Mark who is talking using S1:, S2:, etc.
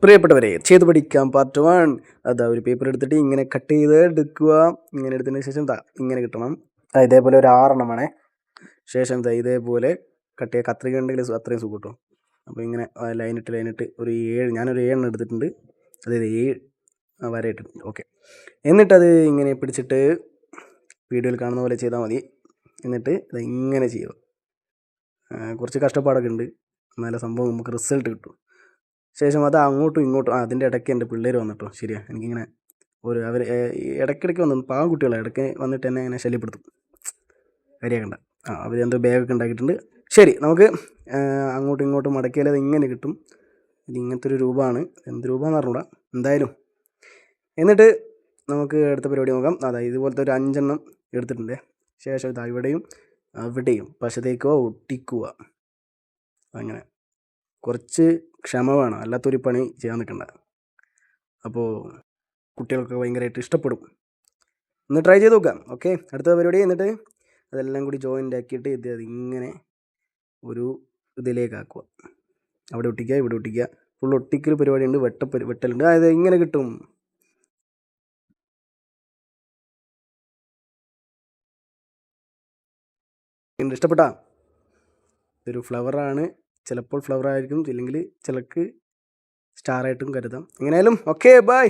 S1: പ്രിയപ്പെട്ടവരെ, ചെയ്തു പഠിക്കാം പാർട്ട് 1. അതാ ഒരു പേപ്പർ എടുത്തിട്ട് ഇങ്ങനെ കട്ട് ചെയ്ത് എടുക്കുക. ഇങ്ങനെ എടുത്തതിന് ശേഷം ഇങ്ങനെ കിട്ടണം. ഇതേപോലെ ഒരു 6 വേണേ. ശേഷം ഇതേപോലെ കട്ട് ചെയ്യുക. കത്രിക ഉണ്ടെങ്കിൽ അത്രയും സുഖം കിട്ടും. അപ്പോൾ ഇങ്ങനെ ലൈനിട്ട് ഒരു 7, ഞാനൊരു 7 എടുത്തിട്ടുണ്ട്. അതായത് 7 വര ഇട്ടിട്ടുണ്ട്. ഓക്കെ, എന്നിട്ടത് ഇങ്ങനെ പിടിച്ചിട്ട് വീഡിയോയിൽ കാണുന്ന പോലെ ചെയ്താൽ മതി. എന്നിട്ട് ഇത് ഇങ്ങനെ ചെയ്യുക. കുറച്ച് കഷ്ടപ്പാടൊക്കെ ഉണ്ട്, എന്നാലും സംഭവം നമുക്ക് റിസൾട്ട് കിട്ടും. ശേഷം അത് അങ്ങോട്ടും ഇങ്ങോട്ടും അതിൻ്റെ ഇടയ്ക്ക് എൻ്റെ പിള്ളേർ വന്നിട്ടോ, ശരിയാ, എനിക്കിങ്ങനെ അവർ ഇടയ്ക്കിടയ്ക്ക് വന്നു, പാവം കുട്ടികളെ ഇടയ്ക്ക് വന്നിട്ട് എന്നെ ഇങ്ങനെ ശല്യപ്പെടുത്തും. കാര്യമാക്കണ്ട. അവരെന്തോ ബാഗൊക്കെ ഉണ്ടാക്കിയിട്ടുണ്ട്. ശരി, നമുക്ക് അങ്ങോട്ടും ഇങ്ങോട്ടും മടക്കിയാൽ അത് ഇങ്ങനെ കിട്ടും. ഇത് ഇങ്ങനത്തെ ഒരു രൂപമാണ്. എന്ത് രൂപമെന്ന് പറഞ്ഞൂടാ, എന്തായാലും. എന്നിട്ട് നമുക്ക് അടുത്ത പരിപാടി നോക്കാം. ഇതുപോലത്തെ ഒരു 5 എണ്ണം എടുത്തിട്ടുണ്ട്. ശേഷം ഇവിടെയും അവിടെയും പശ തേക്കുക, ഒട്ടിക്കുക. അങ്ങനെ കുറച്ച് ക്ഷമ വേണം, അല്ലാത്തൊരു പണി ചെയ്യാൻ നിൽക്കണ്ട. അപ്പോൾ കുട്ടികൾക്ക് ഭയങ്കരമായിട്ട് ഇഷ്ടപ്പെടും. ഒന്ന് ട്രൈ ചെയ്ത് നോക്കാം. ഓക്കെ, അടുത്ത പരിപാടി. എന്നിട്ട് അതെല്ലാം കൂടി ജോയിൻ്റ് ആക്കിയിട്ട് അതിങ്ങനെ ഒരു ഇതിലേക്ക് ആക്കുക. അവിടെ ഒട്ടിക്കുക, ഇവിടെ ഒട്ടിക്കുക. ഫുൾ ഒട്ടിക്കൽ പരിപാടിയുണ്ട്, വെട്ടലുണ്ട്. അതായത് ഇങ്ങനെ കിട്ടും. ഇഷ്ടപ്പെട്ടാ? ഇതൊരു ഫ്ലവറാണ്. ചിലപ്പോൾ ഫ്ലവർ ആയിരിക്കും, ഇല്ലെങ്കിൽ ചിലക്ക് സ്റ്റാറായിട്ടും കരുതാം. എങ്ങനെയായാലും ഓക്കെ, ബൈ.